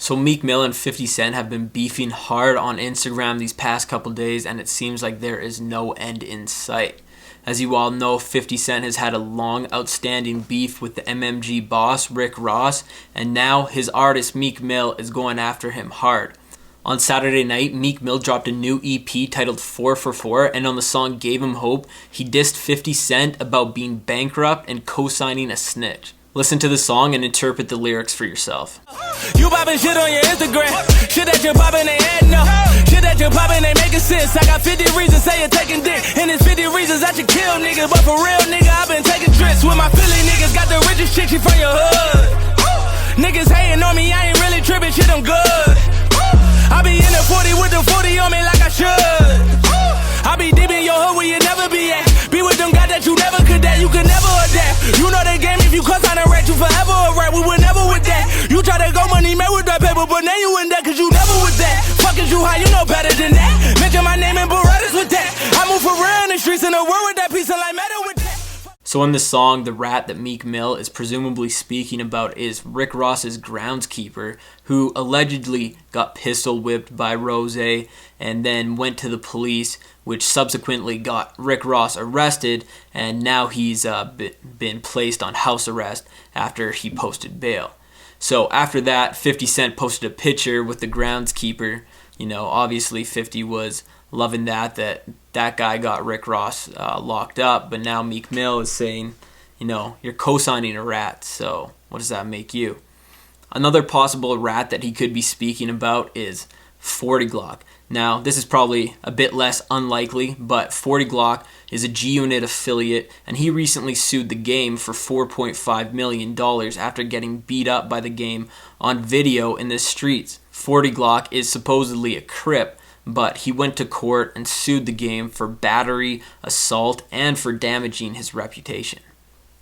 So Meek Mill and 50 Cent have been beefing hard on Instagram these past couple days, and it seems like there is no end in sight. As you all know, 50 Cent has had a long outstanding beef with the MMG boss, Rick Ross, and now his artist Meek Mill is going after him hard. On Saturday night, Meek Mill dropped a new EP titled 4 for 4, and on the song Gave Him Hope, he dissed 50 Cent about being bankrupt and co-signing a snitch. Listen to the song and interpret the lyrics for yourself. You poppin' shit on your Instagram. Shit that you poppin' ain't adding up. Shit that you poppin' ain't making sense. I got 50 reasons say you're taking dick. And it's 50 reasons I should kill niggas. But for real, nigga, I been taking trips with my Philly niggas. Got the richest chick, she from your hood. Niggas hating on me, I ain't really trippin', shit, I'm good. I be in the 40 with the 40 on me like I should. I be deep in your hood where you never be at. Be with them guys that you never could that, you could never adapt. You know the game, if you cuss on a rat, you forever a rat. We were never with that. You try to go money made with that paper, but now you in that cause you never with that. Fuck is you high, you know better than that. Mention my name and Berettas with that. I move for real in the streets in the world with that piece of like matter with that. So in this song, the rat that Meek Mill is presumably speaking about is Rick Ross's groundskeeper, who allegedly got pistol whipped by Rose and then went to the police, which subsequently got Rick Ross arrested, and now he's been placed on house arrest after he posted bail. So after that, 50 Cent posted a picture with the groundskeeper. You know, obviously 50 was loving that guy got Rick Ross locked up, but now Meek Mill is saying, you know, you're co-signing a rat, so what does that make you? Another possible rat that he could be speaking about is 40 Glock. Now, this is probably a bit less unlikely, but 40 Glock is a G-Unit affiliate, and he recently sued the game for $4.5 million after getting beat up by the game on video in the streets. 40 Glock is supposedly a Crip, but he went to court and sued the game for battery, assault, and for damaging his reputation.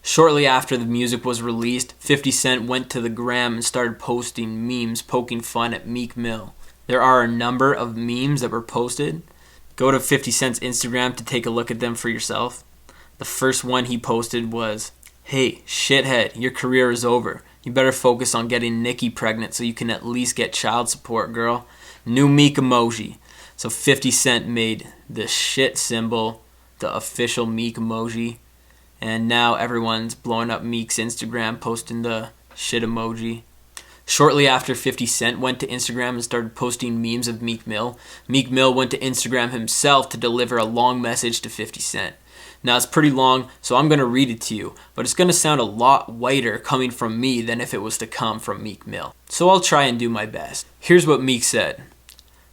Shortly after the music was released, 50 Cent went to the gram and started posting memes poking fun at Meek Mill. There are a number of memes that were posted. Go to 50 Cent's Instagram to take a look at them for yourself. The first one he posted was, "Hey, shithead, your career is over. You better focus on getting Nicki pregnant so you can at least get child support, girl." New Meek emoji. So 50 Cent made the shit symbol the official Meek emoji. And now everyone's blowing up Meek's Instagram, posting the shit emoji. Shortly after 50 Cent went to Instagram and started posting memes of Meek Mill went to Instagram himself to deliver a long message to 50 Cent. Now it's pretty long, so I'm going to read it to you, but it's going to sound a lot whiter coming from me than if it was to come from Meek Mill. So I'll try and do my best. Here's what Meek said.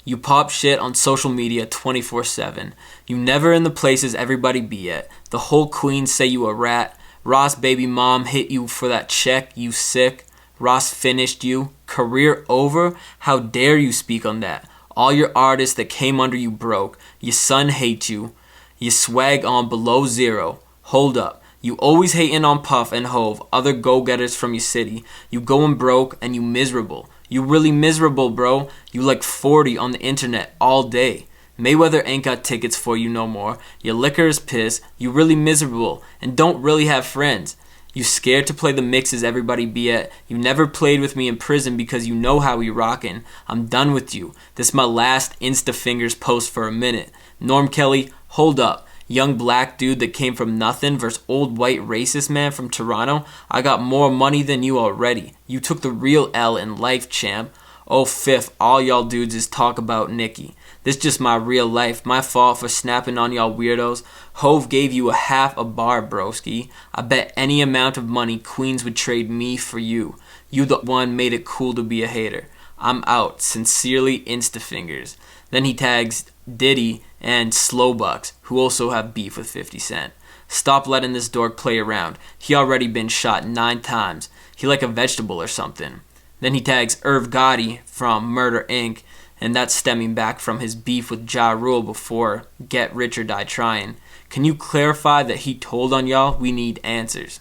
"You pop shit on social media 24/7. You never in the places everybody be at. The whole queens say you a rat. Ross baby mom hit you for that check, you sick. Ross finished you. Career over? How dare you speak on that? All your artists that came under you broke. Your son hates you. You swag on below zero. Hold up. You always hating on Puff and Hove, other go-getters from your city. You going broke and you miserable. You really miserable, bro. You like 40 on the internet all day. Mayweather ain't got tickets for you no more. Your liquor is piss. You really miserable and don't really have friends. You scared to play the mixes everybody be at. You never played with me in prison because you know how we rockin'. I'm done with you. This my last Insta Fingers post for a minute. Norm Kelly, hold up. Young black dude that came from nothing versus old white racist man from Toronto. I got more money than you already. You took the real L in life, champ. Oh, fifth, all y'all dudes is talk about Nicki. This just my real life. My fault for snapping on y'all weirdos. Hove gave you a half a bar, broski. I bet any amount of money Queens would trade me for you. You the one made it cool to be a hater. I'm out. Sincerely, Instafingers. Then he tags Diddy and Slowbucks, who also have beef with 50 Cent. Stop letting this dork play around. He already been shot 9 times. He like a vegetable or something. Then he tags Irv Gotti from Murder Inc., and that's stemming back from his beef with Ja Rule before Get Rich or Die Trying. Can you clarify that he told on y'all? We need answers.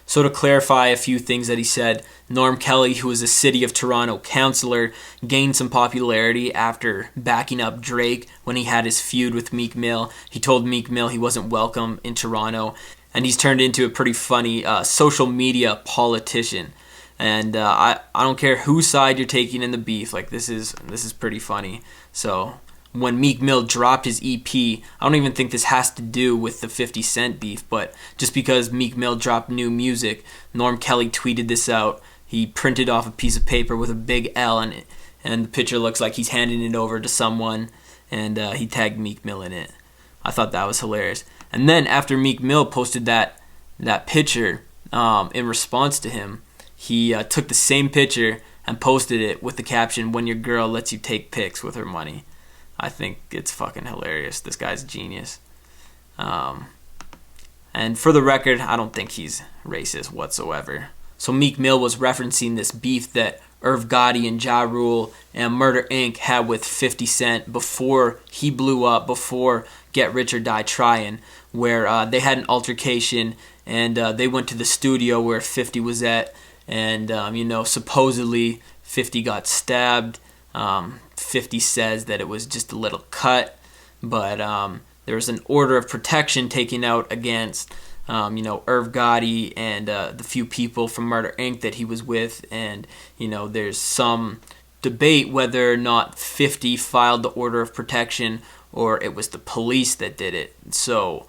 So to clarify a few things that he said, Norm Kelly, who was a City of Toronto councillor, gained some popularity after backing up Drake when he had his feud with Meek Mill. He told Meek Mill he wasn't welcome in Toronto, and he's turned into a pretty funny social media politician. And I don't care whose side you're taking in the beef. Like, this is pretty funny. So when Meek Mill dropped his EP, I don't even think this has to do with the 50 Cent beef, but just because Meek Mill dropped new music, Norm Kelly tweeted this out. He printed off a piece of paper with a big L on it, and the picture looks like he's handing it over to someone, and he tagged Meek Mill in it. I thought that was hilarious. And then after Meek Mill posted that picture in response to him, he took the same picture and posted it with the caption, "When your girl lets you take pics with her money." I think it's fucking hilarious. This guy's a genius. And for the record, I don't think he's racist whatsoever. So Meek Mill was referencing this beef that Irv Gotti and Ja Rule and Murder Inc. had with 50 Cent before he blew up, before Get Rich or Die Tryin', where they had an altercation and they went to the studio where 50 was at, and supposedly 50 got stabbed. 50 says that it was just a little cut, but there was an order of protection taken out against Irv Gotti and the few people from Murder Inc. that he was with, and there's some debate whether or not 50 filed the order of protection or it was the police that did it. So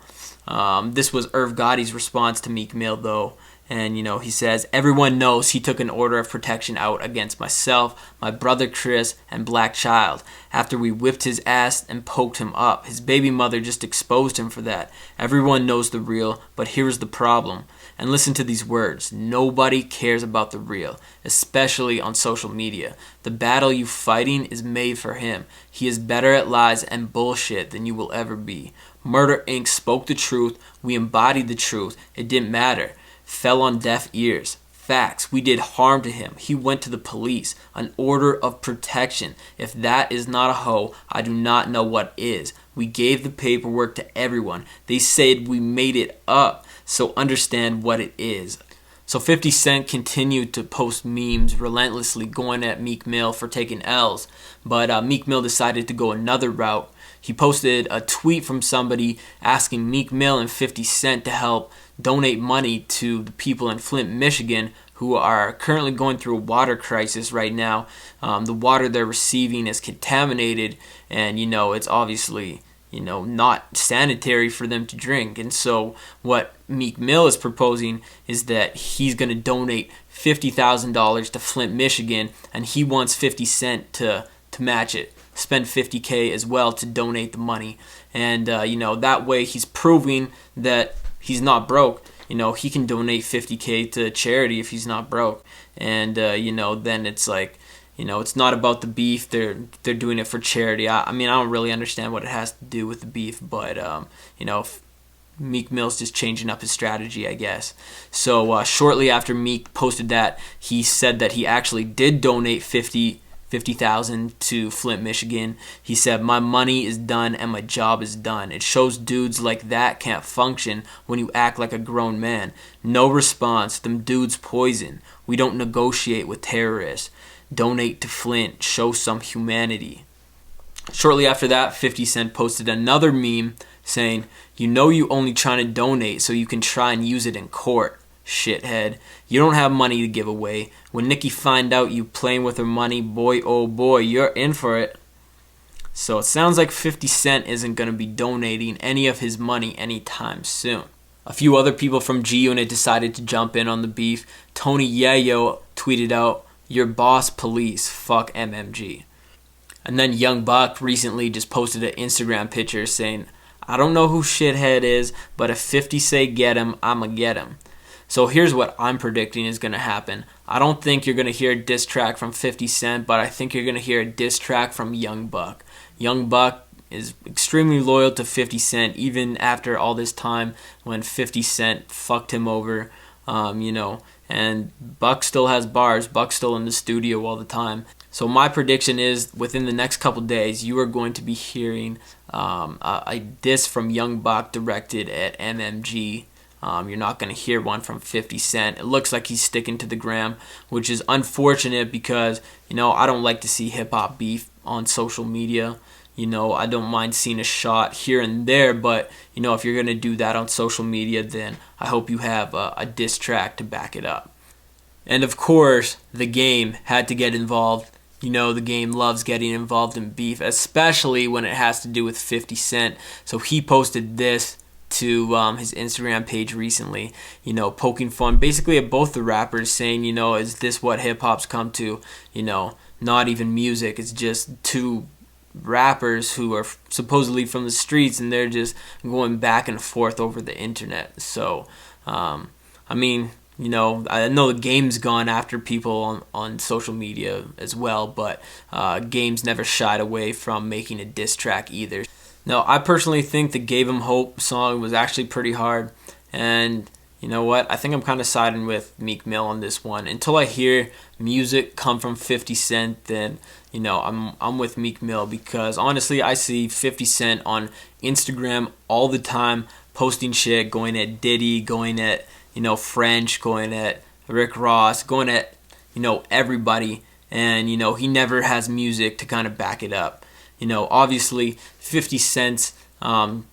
this was Irv Gotti's response to Meek Mill, though. And, he says, "Everyone knows he took an order of protection out against myself, my brother Chris, and Black Child. After we whipped his ass and poked him up. His baby mother just exposed him for that. Everyone knows the real, but here's the problem." And listen to these words. "Nobody cares about the real, especially on social media. The battle you fighting is made for him. He is better at lies and bullshit than you will ever be. Murder Inc. spoke the truth. We embodied the truth. It didn't matter. Fell on deaf ears. Facts. We did harm to him. He went to the police. An order of protection. If that is not a hoe, I do not know what is. We gave the paperwork to everyone. They said we made it up. So understand what it is." So 50 Cent continued to post memes relentlessly going at Meek Mill for taking L's. But Meek Mill decided to go another route. He posted a tweet from somebody asking Meek Mill and 50 Cent to help donate money to the people in Flint, Michigan, who are currently going through a water crisis right now. The water they're receiving is contaminated, and it's obviously not sanitary for them to drink. And so what Meek Mill is proposing is that he's going to donate $50,000 to Flint, Michigan, and he wants 50 Cent to match it, spend $50K as well to donate the money. And that way he's proving that he's not broke. He can donate $50K to charity if he's not broke. And then it's like, it's not about the beef. They're doing it for charity. I don't really understand what it has to do with the beef, but Meek Mill's just changing up his strategy, I guess. So shortly after Meek posted that, he said that he actually did donate $50,000 to Flint, Michigan. He said, "My money is done and my job is done. It shows dudes like that can't function when you act like a grown man. No response. Them dudes poison. We don't negotiate with terrorists. Donate to Flint. Show some humanity." Shortly after that, 50 Cent posted another meme saying, "You only trying to donate so you can try and use it in court. Shithead. You don't have money to give away. When Nicki find out you playing with her money, boy oh boy, you're in for it." So it sounds like 50 Cent isn't going to be donating any of his money anytime soon. A few other people from G-Unit decided to jump in on the beef. Tony Yayo tweeted out, "Your boss police, fuck MMG." And then Young Buck recently just posted an Instagram picture saying, "I don't know who shithead is, but if 50 say get him, I'ma get him." So here's what I'm predicting is going to happen. I don't think you're going to hear a diss track from 50 Cent, but I think you're going to hear a diss track from Young Buck. Young Buck is extremely loyal to 50 Cent, even after all this time when 50 Cent fucked him over, and Buck still has bars. Buck's still in the studio all the time. So my prediction is within the next couple days, you are going to be hearing a diss from Young Buck directed at MMG. You're not going to hear one from 50 Cent. It looks like he's sticking to the gram, which is unfortunate because, I don't like to see hip-hop beef on social media. I don't mind seeing a shot here and there, but, if you're going to do that on social media, then I hope you have a diss track to back it up. And of course, the game had to get involved. You know, the game loves getting involved in beef, especially when it has to do with 50 Cent. So he posted this to his Instagram page recently, you know, poking fun basically at both the rappers, saying, you know, is this what hip-hop's come to? You know, not even music. It's just two rappers who are supposedly from the streets, and they're just going back and forth over the internet. So, I mean, you know, I know the game's gone after people on social media as well, but games never shied away from making a diss track either. Now, I personally think the Gave 'Em Hope song was actually pretty hard, and you know what? I think I'm kind of siding with Meek Mill on this one. Until I hear music come from 50 Cent, then, you know, I'm with Meek Mill, because honestly, I see 50 Cent on Instagram all the time posting shit, going at Diddy, going at, you know, French, going at Rick Ross, going at, you know, everybody, and, you know, he never has music to kind of back it up. You know, obviously, 50 Cent's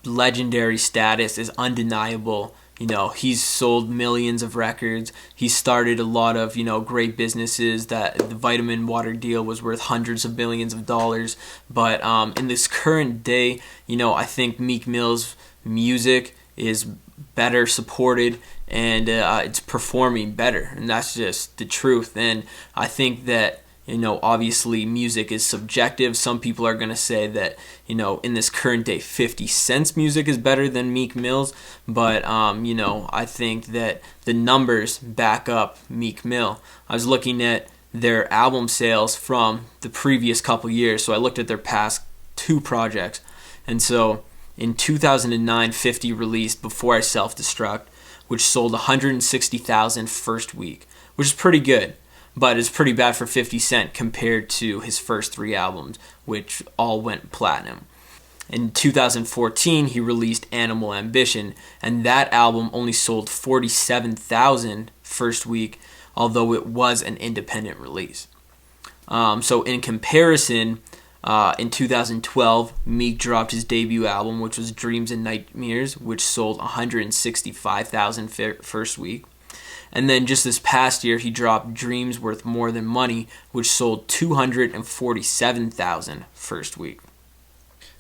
legendary status is undeniable. You know, he's sold millions of records. He started a lot of, you know, great businesses. That the vitamin water deal was worth hundreds of billions of dollars. But in this current day, you know, I think Meek Mill's music is better supported, and it's performing better. And that's just the truth. And I think that, you know, obviously music is subjective. Some people are going to say that, you know, in this current day, 50 Cent's music is better than Meek Mill's. But, you know, I think that the numbers back up Meek Mill. I was looking at their album sales from the previous couple years. So I looked at their past two projects. And so in 2009, 50 released Before I Self-Destruct, which sold 160,000 first week, which is pretty good. But it's pretty bad for 50 Cent compared to his first three albums, which all went platinum. In 2014, he released Animal Ambition, and that album only sold 47,000 first week, although it was an independent release. So in comparison, in 2012, Meek dropped his debut album, which was Dreams and Nightmares, which sold 165,000 first week. And then just this past year, he dropped Dreams Worth More Than Money, which sold 247,000 first week.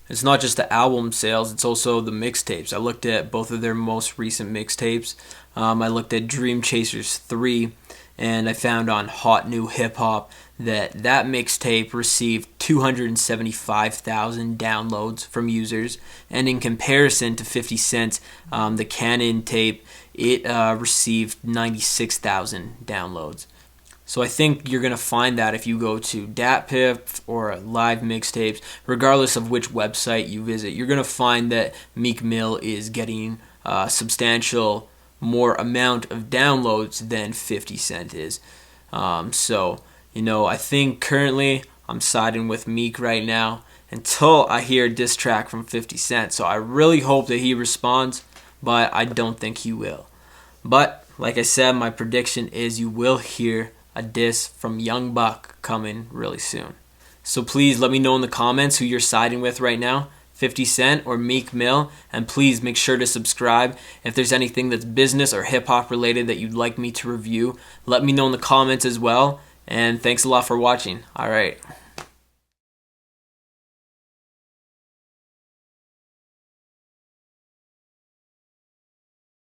It's not just the album sales, it's also the mixtapes. I looked at both of their most recent mixtapes. I looked at Dream Chasers 3, and I found on Hot New Hip Hop that mixtape received 275,000 downloads from users. And in comparison to 50 Cent's The Canon tape, it received 96,000 downloads. So I think you're going to find that if you go to DatPiff or Live Mixtapes, regardless of which website you visit, you're going to find that Meek Mill is getting a substantial more amount of downloads than 50 Cent is. So, you know, I think currently I'm siding with Meek right now until I hear a diss track from 50 Cent. So I really hope that he responds, but I don't think he will. But, like I said, my prediction is you will hear a diss from Young Buck coming really soon. So please let me know in the comments who you're siding with right now, 50 Cent or Meek Mill, and please make sure to subscribe. If there's anything that's business or hip-hop related that you'd like me to review, let me know in the comments as well, and thanks a lot for watching. Alright.